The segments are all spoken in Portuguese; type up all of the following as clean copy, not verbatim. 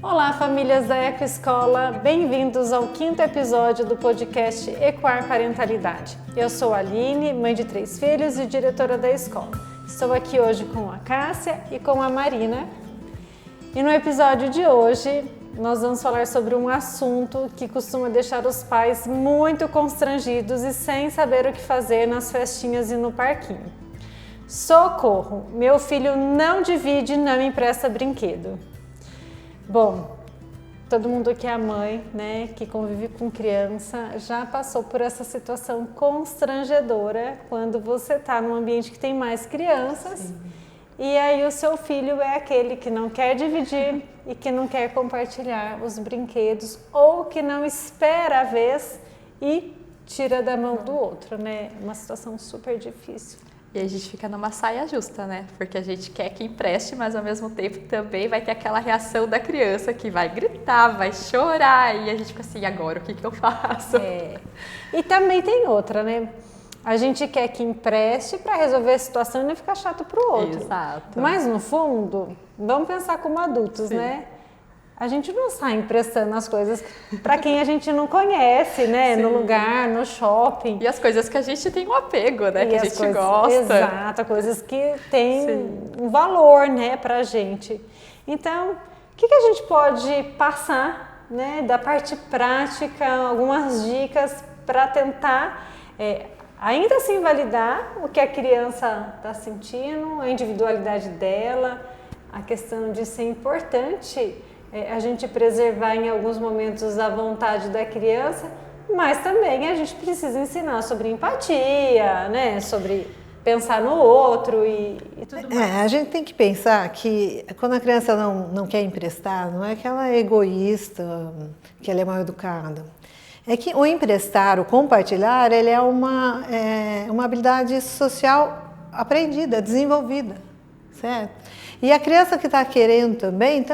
Olá, famílias da Ecoescola, bem-vindos ao 5º episódio do podcast Ecoar Parentalidade. Eu sou a Aline, mãe de 3 filhos e diretora da escola. Estou aqui hoje com a Cássia e com a Marina. E no episódio de hoje, nós vamos falar sobre um assunto que costuma deixar os pais muito constrangidos e sem saber o que fazer nas festinhas e no parquinho. Socorro! Meu filho não divide e não me empresta brinquedo. Bom, todo mundo que é mãe, né, que convive com criança, já passou por essa situação constrangedora quando você está num ambiente que tem mais crianças. Sim. E aí o seu filho é aquele que não quer dividir e que não quer compartilhar os brinquedos ou que não espera a vez e tira da mão do outro, né? Uma situação super difícil. E a gente fica numa saia justa, né? Porque a gente quer que empreste, mas ao mesmo tempo também vai ter aquela reação da criança que vai gritar, vai chorar. E a gente fica assim, agora o que eu faço? E também tem outra, né? A gente quer que empreste para resolver a situação e não ficar chato para o outro. Exato. Mas no fundo, vamos pensar como adultos, sim, né? A gente não sai emprestando as coisas para quem a gente não conhece, né? Sim. No lugar, no shopping. E as coisas que a gente tem um apego, né? Que a gente gosta. Exato, coisas que têm um valor, né, pra gente. Então, o que a gente pode passar, né, da parte prática, algumas dicas para tentar ainda assim validar o que a criança está sentindo, a individualidade dela, a questão de ser importante a gente preservar em alguns momentos a vontade da criança, mas também a gente precisa ensinar sobre empatia, né? Sobre pensar no outro e tudo mais. A gente tem que pensar que quando a criança não quer emprestar, não é que ela é egoísta, que ela é mal educada. É que o emprestar, o compartilhar, ele é uma habilidade social aprendida, desenvolvida, certo? E a criança que está querendo também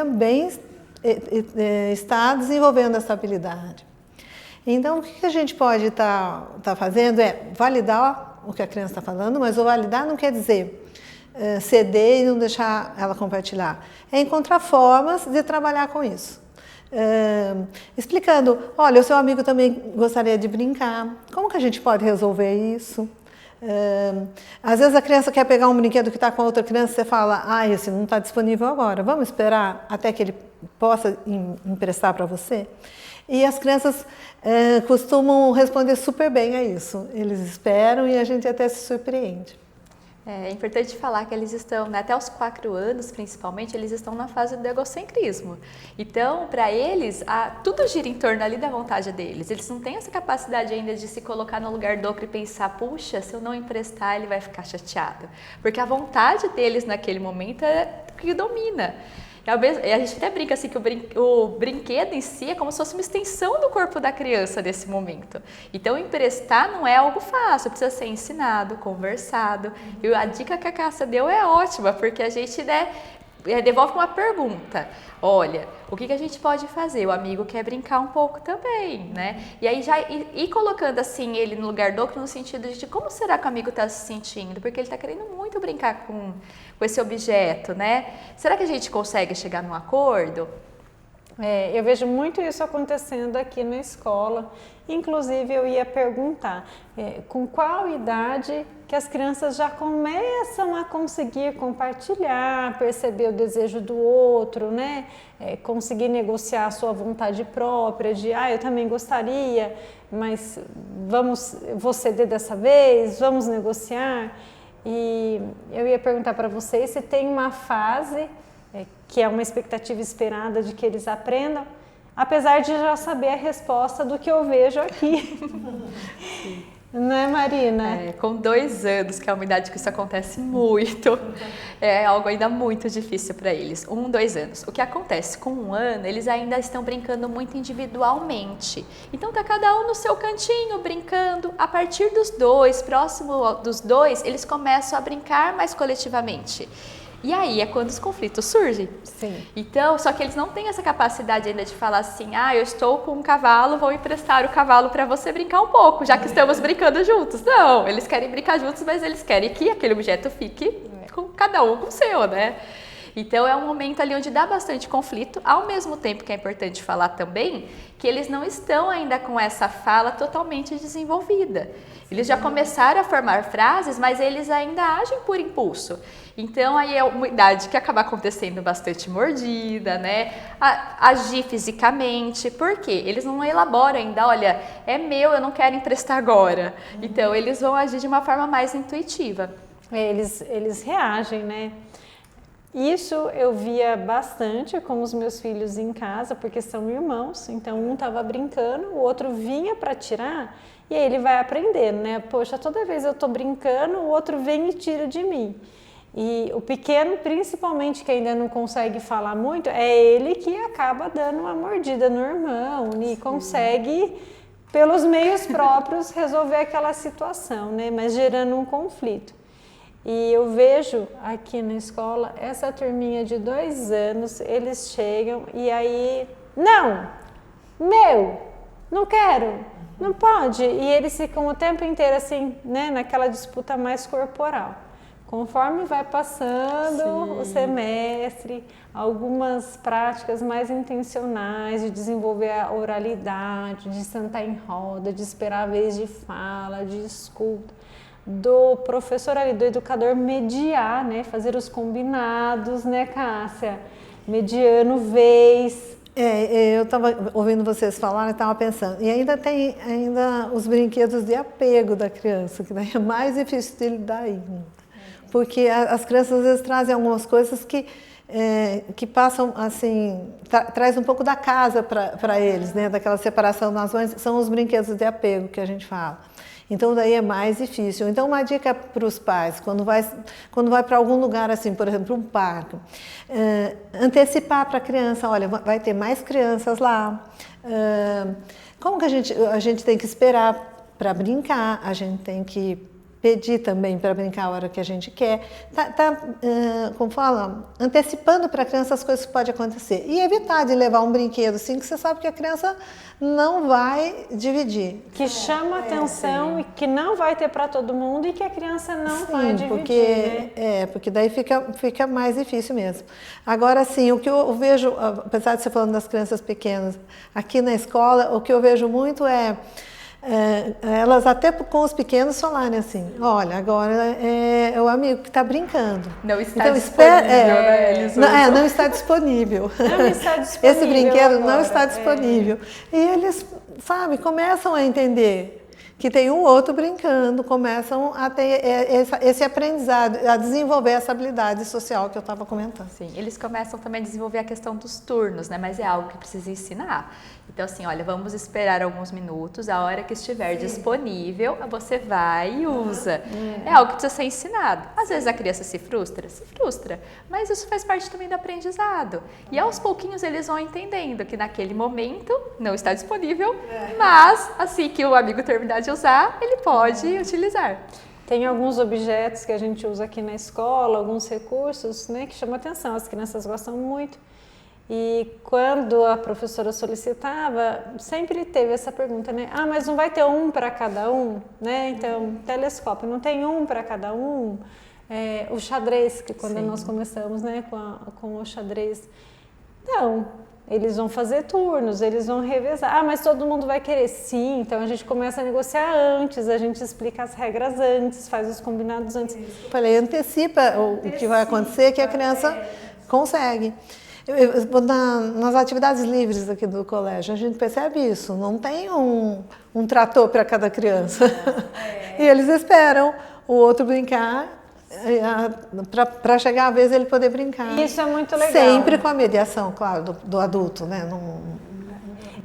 está desenvolvendo essa habilidade. Então, o que a gente pode estar fazendo é validar o que a criança está falando, mas o validar não quer dizer ceder e não deixar ela compartilhar. É encontrar formas de trabalhar com isso. Explicando, olha, o seu amigo também gostaria de brincar, como que a gente pode resolver isso? Às vezes a criança quer pegar um brinquedo que está com a outra criança e você fala, esse não está disponível agora, vamos esperar até que ele possa emprestar para você? E as crianças costumam responder super bem a isso, eles esperam e a gente até se surpreende. É importante falar que eles estão, né, até os 4 anos principalmente, eles estão na fase do egocentrismo. Então, para eles, tudo gira em torno ali da vontade deles. Eles não têm essa capacidade ainda de se colocar no lugar do outro e pensar, puxa, se eu não emprestar, ele vai ficar chateado. Porque a vontade deles naquele momento é o que domina. E a gente até brinca assim que o brinquedo em si é como se fosse uma extensão do corpo da criança nesse momento. Então, emprestar não é algo fácil, precisa ser ensinado, conversado. E a dica que a Cássia deu é ótima, porque a gente, né, devolve uma pergunta. Olha, o que a gente pode fazer? O amigo quer brincar um pouco também, né? E aí já ir colocando assim ele no lugar do outro, no sentido de como será que o amigo está se sentindo? Porque ele está querendo muito brincar com esse objeto, né? Será que a gente consegue chegar num acordo? Eu vejo muito isso acontecendo aqui na escola. Inclusive, eu ia perguntar com qual idade que as crianças já começam a conseguir compartilhar, perceber o desejo do outro, né? Conseguir negociar a sua vontade própria de, eu também gostaria, mas vou ceder dessa vez, vamos negociar. E eu ia perguntar para vocês se tem uma fase que é uma expectativa esperada de que eles aprendam, apesar de já saber a resposta do que eu vejo aqui. Não é, Marina? Com 2 anos, que é uma idade que isso acontece muito, é algo ainda muito difícil para eles. 1, 2 anos. O que acontece com 1 ano, eles ainda estão brincando muito individualmente. Então tá cada um no seu cantinho brincando. A partir dos 2, próximo dos 2, eles começam a brincar mais coletivamente. E aí é quando os conflitos surgem. Sim. Então, só que eles não têm essa capacidade ainda de falar assim, eu estou com um cavalo, vou emprestar o cavalo para você brincar um pouco, já que estamos brincando juntos. Não, eles querem brincar juntos, mas eles querem que aquele objeto fique com cada um com o seu, né? Então é um momento ali onde dá bastante conflito, ao mesmo tempo que é importante falar também que eles não estão ainda com essa fala totalmente desenvolvida. Eles já começaram a formar frases, mas eles ainda agem por impulso. Então aí é uma idade que acaba acontecendo bastante mordida, né? Agir fisicamente, por quê? Eles não elaboram ainda, olha, é meu, eu não quero emprestar agora. Então eles vão agir de uma forma mais intuitiva. Eles reagem, né? Isso eu via bastante com os meus filhos em casa, porque são irmãos, então um estava brincando, o outro vinha para tirar e aí ele vai aprendendo, né? Poxa, toda vez eu estou brincando, o outro vem e tira de mim. E o pequeno, principalmente, que ainda não consegue falar muito, é ele que acaba dando uma mordida no irmão e consegue, pelos meios próprios, resolver aquela situação, né? Mas gerando um conflito. E eu vejo aqui na escola, essa turminha de 2 anos, eles chegam e aí, não, meu, não quero, não pode. E eles ficam o tempo inteiro assim, né, naquela disputa mais corporal. Conforme vai passando o semestre, algumas práticas mais intencionais de desenvolver a oralidade, de sentar em roda, de esperar a vez de fala, de escuta, do professor ali, do educador mediar, né, fazer os combinados, né, Cássia? Mediano, vez. Eu estava ouvindo vocês falarem e estava pensando. E ainda tem os brinquedos de apego da criança, que daí é mais difícil de lidar ainda. Porque as crianças às vezes trazem algumas coisas que passam assim, traz um pouco da casa para eles, né? Daquela separação das mães, são os brinquedos de apego que a gente fala. Então daí é mais difícil. Então uma dica para os pais, quando vai para algum lugar assim, por exemplo, um parque, antecipar para a criança, olha, vai ter mais crianças lá. Como que a gente tem que esperar para brincar, a gente tem que pedir também para brincar a hora que a gente quer, como fala, antecipando para a criança as coisas que podem acontecer e evitar de levar um brinquedo assim que você sabe que a criança não vai dividir. Que chama atenção e que não vai ter para todo mundo e que a criança não vai dividir. Porque daí fica mais difícil mesmo. Agora sim, o que eu vejo, apesar de você falando das crianças pequenas, aqui na escola, o que eu vejo muito elas até com os pequenos falarem assim, olha, agora é o amigo que está brincando. Não está disponível, né? Não está disponível. Não está disponível. Esse brinquedo agora, não está disponível. E eles, sabe, começam a entender que tem um outro brincando, começam a ter esse aprendizado, a desenvolver essa habilidade social que eu estava comentando. Sim, eles começam também a desenvolver a questão dos turnos, né? Mas é algo que precisa ensinar. Então, assim, olha, vamos esperar alguns minutos, a hora que estiver disponível, você vai e usa. É algo que precisa ser ensinado. Às vezes a criança se frustra, mas isso faz parte também do aprendizado. E aos pouquinhos eles vão entendendo que naquele momento não está disponível, mas assim que o amigo terminar de usar, ele pode utilizar. Tem alguns objetos que a gente usa aqui na escola, alguns recursos, né, que chamam atenção, as crianças gostam muito. E quando a professora solicitava, sempre teve essa pergunta, né? Ah, mas não vai ter um para cada um, né? Então, telescópio, não tem um para cada um? O xadrez, que quando nós começamos, né, com o xadrez. Não, eles vão fazer turnos, eles vão revezar. Ah, mas todo mundo vai querer? Sim, então a gente começa a negociar antes, a gente explica as regras antes, faz os combinados antes. Eu falei, antecipa o que vai acontecer, que a criança consegue. Nas atividades livres aqui do colégio, a gente percebe isso, não tem um trator para cada criança. E eles esperam o outro brincar para chegar a vez ele poder brincar. Isso é muito legal. Sempre com a mediação, claro, do adulto, né?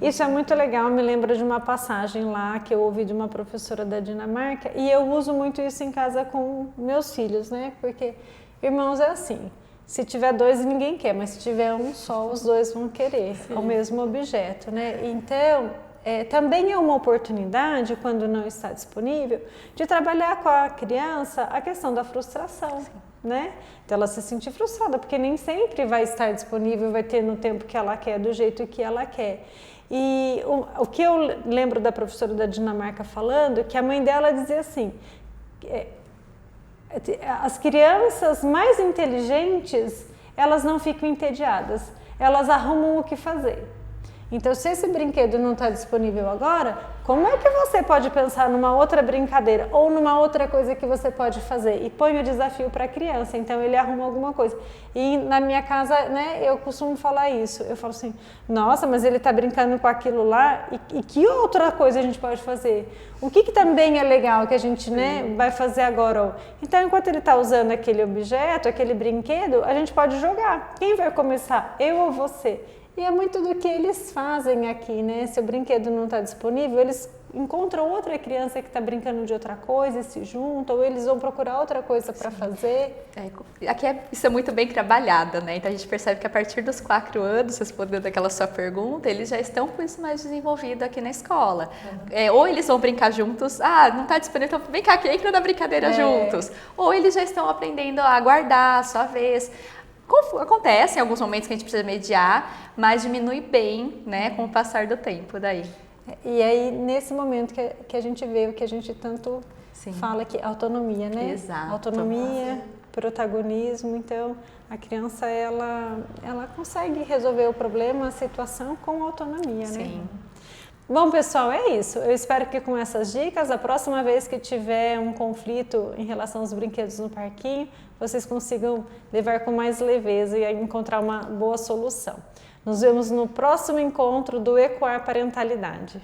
Isso é muito legal, me lembra de uma passagem lá que eu ouvi de uma professora da Dinamarca e eu uso muito isso em casa com meus filhos, né? Porque irmãos é assim. Se tiver 2, ninguém quer, mas se tiver um só, os 2 vão querer o mesmo objeto, né? Então, também é uma oportunidade, quando não está disponível, de trabalhar com a criança a questão da frustração, né? Então, ela se sentir frustrada, porque nem sempre vai estar disponível, vai ter no tempo que ela quer, do jeito que ela quer. E o que eu lembro da professora da Dinamarca falando, que a mãe dela dizia assim, as crianças mais inteligentes, elas não ficam entediadas, elas arrumam o que fazer. Então, se esse brinquedo não está disponível agora, como é que você pode pensar numa outra brincadeira ou numa outra coisa que você pode fazer? E põe o desafio para a criança, então ele arruma alguma coisa. E na minha casa, né, eu costumo falar isso. Eu falo assim, nossa, mas ele está brincando com aquilo lá, e que outra coisa a gente pode fazer? O que também é legal que a gente, né, vai fazer agora? Então, enquanto ele está usando aquele objeto, aquele brinquedo, a gente pode jogar. Quem vai começar? Eu ou você? E é muito do que eles fazem aqui, né? Se o brinquedo não está disponível, eles encontram outra criança que está brincando de outra coisa e se juntam, ou eles vão procurar outra coisa para fazer. Aqui isso é muito bem trabalhada, né? Então a gente percebe que a partir dos 4 anos, respondendo aquela sua pergunta, eles já estão com isso mais desenvolvido aqui na escola. Ou eles vão brincar juntos, não está disponível, então vem cá, que entra na brincadeira juntos. Ou eles já estão aprendendo a aguardar a sua vez. Acontece em alguns momentos que a gente precisa mediar, mas diminui bem, né, com o passar do tempo daí. E aí, nesse momento que a gente vê o que a gente tanto fala aqui, autonomia, né? Exato. Autonomia, protagonismo. Então, a criança, ela consegue resolver o problema, a situação com autonomia, né? Sim. Bom, pessoal, é isso. Eu espero que com essas dicas, a próxima vez que tiver um conflito em relação aos brinquedos no parquinho, vocês consigam levar com mais leveza e encontrar uma boa solução. Nos vemos no próximo encontro do Ecoar Parentalidade.